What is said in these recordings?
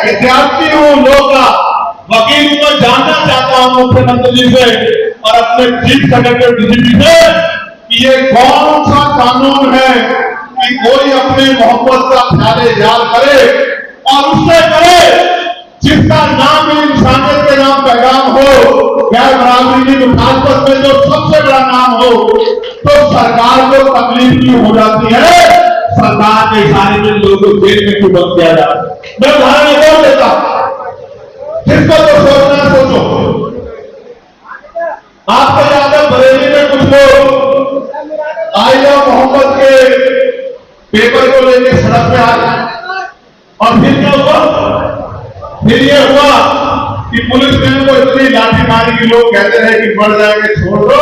विद्यार्थी हूँ, लोग का वकील हूँ, मैं जानना चाहता हूँ मुख्यमंत्री जी से और अपने चीफ सेक्रेटरी डीजीपी से कि ये कौन सा कानून है कि कोई अपने मोहब्बत का ख्याल इजाल करे और उससे करे जिसका नाम इंसानियत के नाम पैगाम हो, गैर बराबरी की मुखालफत में जो सबसे बड़ा नाम हो, तो सरकार को तकलीफ क्यों हो जाती है? सरकार के इशारे में लोगों को जेल में क्यों बंद किया जाता है? मैं उदाहरण एक और देता हूं, जिसको तो सोचना है सोचो। आपको याद है बरेली में कुछ लोग आई लव मोहम्मद के पेपर को लेकर सड़क पे आ गए और फिर क्या हुआ? फिर ये हुआ कि पुलिस ने उनको इतनी लाठी मारी कि लोग कहते रहे कि मर जाएंगे छोड़ दो,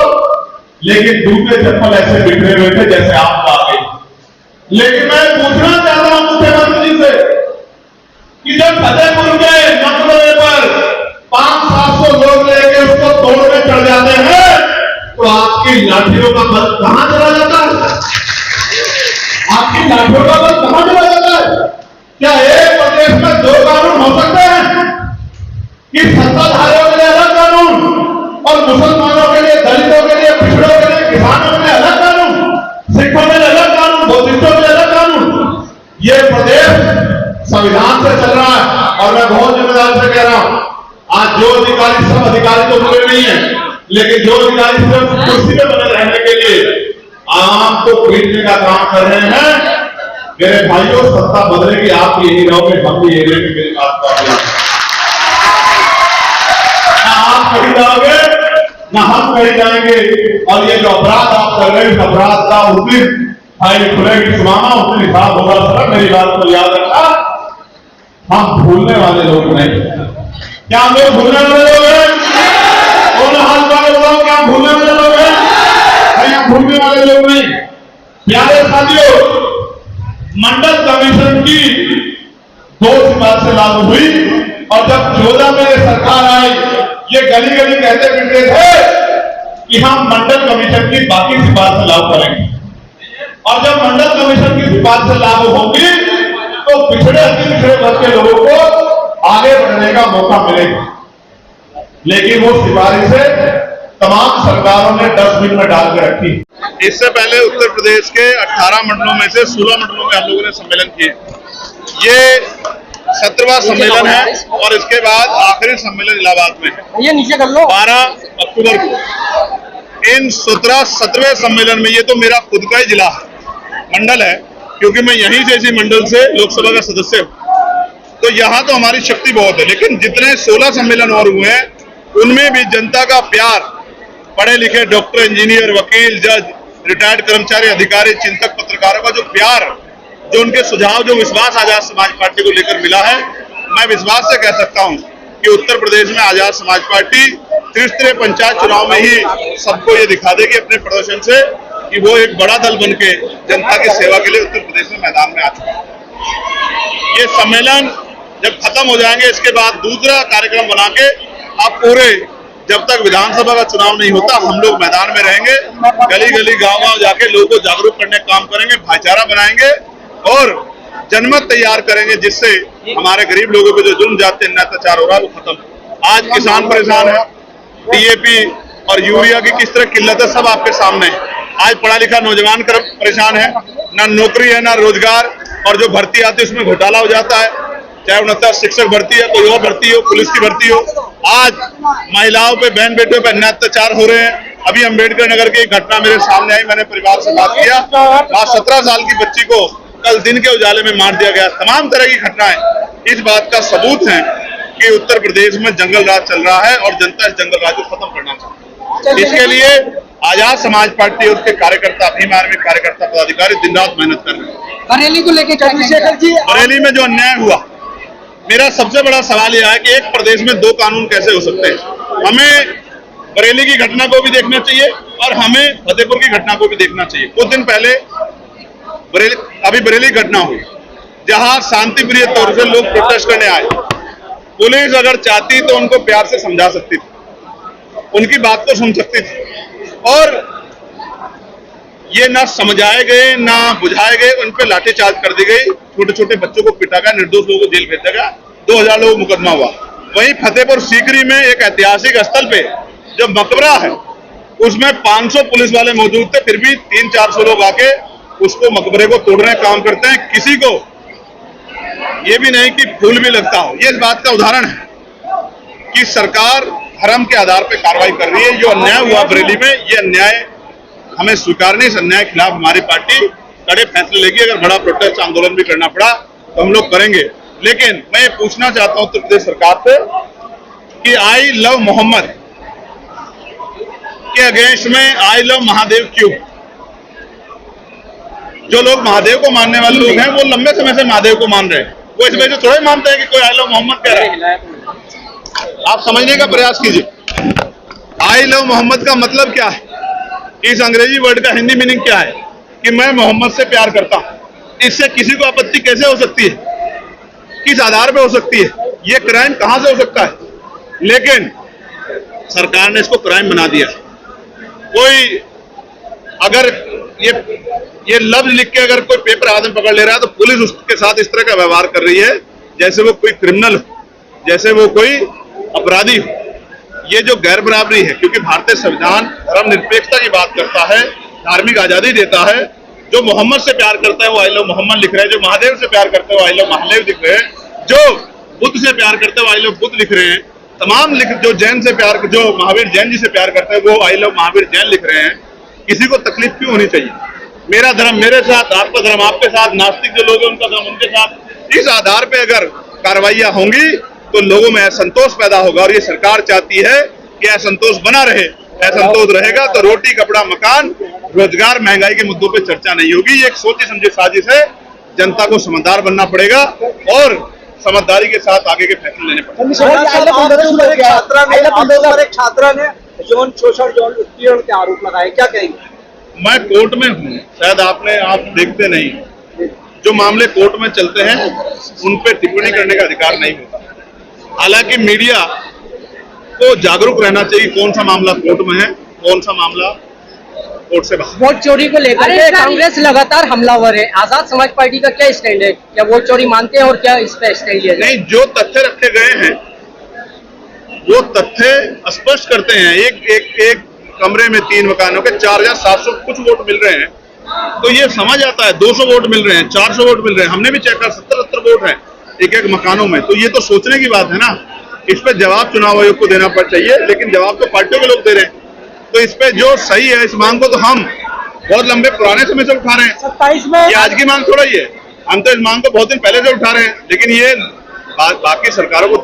लेकिन जूते चप्पल ऐसे बिखरे हुए थे जैसे आप आ गए। लेकिन मैं पूछना चाहता हूं मुख्यमंत्री जी से कि जब फतेहपुर के मकबरे पर 500-700 लोग लेके उसको तोड़ने चढ़ जाते हैं तो आपकी लाठियों का बल कहां चला जाता है? आपकी लाठियों का बल कहां चला जाता है? क्या एक प्रदेश में दो कानून हो सकते हैं कि सत्ताधारियों के लिए अलग कानून और मुसलमानों के लिए, दलितों के लिए, पिछड़ों के लिए, किसानों के लिए अलग कानून, सिखों के लिए अलग कानून, बौद्धिस्टों के लिए अलग कानून? ये प्रदेश संविधान से चल रहा है और मैं बहुत जिम्मेदारी से कह रहा हूं, आज जो अधिकारी, सब अधिकारी तो बुरे नहीं है, लेकिन जो अधिकारी सिर्फ कुर्सी पे बने रहने के लिए आम को पीटने का काम कर रहे हैं, मेरे भाइयों सत्ता बदलेगी, आप यही रहोगे, हम भी यही रहेंगे। मेरी बात को ना आप कहीं जाओगे ना हम कहीं जाएंगे और ये जो अपराध आप कर रहे हैं, इस अपराध का उस दिन फाइल खुलेगी सुनाना, उस दिन हिसाब होगा। सर मेरी बात को याद रखना, हम भूलने वाले लोग नहीं। क्या हम लोग भूलने वाले लोग हैं? कौन हाथ वाले लोग? क्या भूलने वाले लोग हैं? हम भूलने वाले लोग नहीं। प्यारे साथियों, मंडल कमीशन की 2 सिफारिशें लागू हुई और जब 14 में ये सरकार आई, ये गली गली कहते फिरते थे कि हम मंडल कमीशन की बाकी सिफारिशें लागू करेंगे और जब मंडल कमीशन की सिफारिशें लागू होंगी तो पिछड़े अति पिछड़े वर्ग के लोगों को आगे बढ़ने का मौका मिलेगा। लेकिन वो सिफारिशें तमाम सरकारों ने डस्टबिन में डाल के रखी। इससे पहले उत्तर प्रदेश के 18 मंडलों में से 16 मंडलों में हम लोगों ने सम्मेलन किए। ये 17वां सम्मेलन है और इसके बाद आखिरी सम्मेलन इलाहाबाद में है। ये नीचे कर लो 12 अक्टूबर को। इन 17वें सम्मेलन में, ये तो मेरा खुद का ही जिला मंडल है क्योंकि मैं यहीं से इसी मंडल से लोकसभा का सदस्य हूँ, तो यहाँ तो हमारी शक्ति बहुत है। लेकिन जितने 16 सम्मेलन और हुए हैं उनमें भी जनता का प्यार, पढ़े लिखे डॉक्टर, इंजीनियर, वकील, जज, रिटायर्ड कर्मचारी, अधिकारी, चिंतक, पत्रकारों का जो प्यार, जो उनके सुझाव, जो विश्वास आजाद समाज पार्टी को लेकर मिला है, मैं विश्वास से कह सकता हूं कि उत्तर प्रदेश में आजाद समाज पार्टी त्रिस्तरीय पंचायत चुनाव में ही सबको ये दिखा देगी अपने प्रदर्शन से कि वो एक बड़ा दल बनके जनता की सेवा के लिए उत्तर प्रदेश में मैदान में आ चुका है। ये सम्मेलन जब खत्म हो जाएंगे, इसके बाद दूसरा कार्यक्रम बना के आप पूरे, जब तक विधानसभा का चुनाव नहीं होता, हम लोग मैदान में रहेंगे, गली गली, गांव गांव जाके लोगों को जागरूक करने का काम करेंगे, भाईचारा बनाएंगे और जनमत तैयार करेंगे जिससे हमारे गरीब लोगों पे जो जुल्म जाते अत्याचार हो रहा है वो खत्म। आज किसान परेशान है, डीएपी और यूरिया की किस तरह किल्लत है सब आपके सामने है। आज पढ़ा लिखा नौजवान परेशान है, ना नौकरी है ना रोजगार, और जो भर्ती आती है उसमें घोटाला हो जाता है, चाहे 69 शिक्षक भर्ती है, कोई और भर्ती हो, पुलिस की भर्ती हो। आज महिलाओं पे, बहन बेटों पे अन्याय अत्याचार हो रहे हैं। अभी अम्बेडकर नगर की एक घटना मेरे सामने आई, मैंने परिवार से बात किया, वहां 17 साल की बच्ची को कल दिन के उजाले में मार दिया गया। तमाम तरह की घटनाएं इस बात का सबूत है कि उत्तर प्रदेश में जंगल राज चल रहा है और जनता इस जंगल राज को खत्म करना चाहती है। इसके लिए आजाद समाज पार्टी और उसके कार्यकर्ता, भीम आर्मी कार्यकर्ता, पदाधिकारी दिन रात मेहनत कर रहे हैं। बरेली को लेकर चंद्रशेखर जी, बरेली में जो अन्याय हुआ, मेरा सबसे बड़ा सवाल यह है कि एक प्रदेश में 2 कानून कैसे हो सकते हैं। हमें बरेली की घटना को भी देखना चाहिए और हमें फतेहपुर की घटना को भी देखना चाहिए। कुछ दिन पहले अभी बरेली घटना हुई जहां शांतिप्रिय तौर से लोग प्रोटेस्ट करने आए। पुलिस अगर चाहती तो उनको प्यार से समझा सकती थी, उनकी बात को सुन सकती थी, और ये ना समझाए गए ना बुझाए गए, उन पे लाठीचार्ज कर दी गई, छोटे छोटे बच्चों को पिटा गया, निर्दोष लोगों को जेल भेजा गया। 2000 लोग मुकदमा हुआ। वहीं फतेहपुर सीकरी में एक ऐतिहासिक स्थल पे जो मकबरा है उसमें 500 पुलिस वाले मौजूद थे, फिर भी 300-400 लोग आके उसको मकबरे को तोड़ने का काम करते हैं। किसी को ये भी नहीं कि फूल भी लगता हो। ये इस बात का उदाहरण है कि सरकार धर्म के आधार पर कार्रवाई कर रही है। जो अन्याय हुआ बरेली में, ये अन्याय हमें स्वीकार नहीं। इस अन्याय के खिलाफ हमारी पार्टी कड़े फैसले लेगी। अगर बड़ा प्रोटेस्ट आंदोलन भी करना पड़ा तो हम लोग करेंगे। लेकिन मैं ये पूछना चाहता हूं उत्तर प्रदेश सरकार से कि आई लव मोहम्मद के अगेंस्ट में आई लव महादेव क्यों? जो लोग महादेव को मानने वाले लोग हैं वो लंबे समय से महादेव को मान रहे हैं। वो इस वजह से थोड़े मानते हैं कि कोई आई लव मोहम्मद कह रहा है। आप समझने का प्रयास कीजिए। आई लव मोहम्मद का मतलब क्या है? इस अंग्रेजी वर्ड का हिंदी मीनिंग क्या है कि मैं मोहम्मद से प्यार करता हूं। इससे किसी को आपत्ति कैसे हो सकती है? किस आधार पे हो सकती है? ये क्राइम कहां से हो सकता है? लेकिन सरकार ने इसको क्राइम बना दिया। कोई अगर ये लफ्ज लिख के अगर कोई पेपर आदमी पकड़ ले रहा है तो पुलिस उसके साथ इस तरह का व्यवहार कर रही है जैसे वो कोई क्रिमिनल हो, जैसे वो कोई अपराधी हो। ये जो गैर बराबरी है, क्योंकि भारतीय संविधान धर्मनिरपेक्षता की बात करता है, धार्मिक आजादी देता है। जो मोहम्मद से प्यार करता है वो आई लव मोहम्मद लिख रहे हैं, जो महादेव से प्यार करते हैं वो आई लव महादेव लिख रहे हैं, जो बुद्ध से प्यार करते हैं वो आई लव बुद्ध लिख रहे हैं, तमाम जो जैन से प्यार, जो महावीर जैन जी से प्यार करते हैं वो आई लव महावीर जैन लिख रहे हैं। किसी को तकलीफ क्यों होनी चाहिए? मेरा धर्म मेरे साथ, आपका धर्म आपके साथ, नास्तिक जो लोग हैं उनका धर्म उनके साथ। इस आधार पर अगर कार्रवाइयां होंगी तो लोगों में असंतोष पैदा होगा और ये सरकार चाहती है कि असंतोष बना रहे। असंतोष रहेगा तो रोटी कपड़ा मकान रोजगार महंगाई के मुद्दों पे चर्चा नहीं होगी। ये एक सोची समझी साजिश है। जनता को समझदार बनना पड़ेगा और समझदारी के साथ आगे के फैसले लेने पड़ेंगे। एक छात्रा ने यौन शोषण यौन उत्पीड़न के आरोप लगाए, क्या कहेंगे? मैं कोर्ट में हूँ, शायद आप देखते नहीं। जो मामले कोर्ट में चलते हैं उन पे टिप्पणी करने का अधिकार नहीं होता। हालांकि मीडिया को जागरूक रहना चाहिए कौन सा मामला कोर्ट में है, कौन सा मामला कोर्ट से बाहर। वोट चोरी को लेकर के कांग्रेस लगातार हमलावर है। आजाद समाज पार्टी का क्या स्टैंड है? क्या वोट चोरी मानते हैं और क्या इस पर स्टैंड लिया? नहीं, जो तथ्य रखे गए हैं वो तथ्य स्पष्ट करते हैं। एक कमरे में 3 मकानों के 4700 कुछ वोट मिल रहे हैं तो ये समझ आता है। 200 वोट मिल रहे हैं, 400 वोट मिल रहे हैं। हमने भी चेक कर 70 वोट हैं एक मकानों में। तो ये तो सोचने की बात है ना। इस पे जवाब चुनाव आयोग को देना पड़ चाहिए, लेकिन जवाब तो पार्टियों के लोग दे रहे हैं। तो इस पे जो सही है, इस मांग को तो हम बहुत लंबे पुराने समय से उठा रहे हैं। 27 में ये आज की मांग थोड़ा ही है। हम तो इस मांग को बहुत दिन पहले से उठा रहे हैं, लेकिन ये बाकी सरकारों को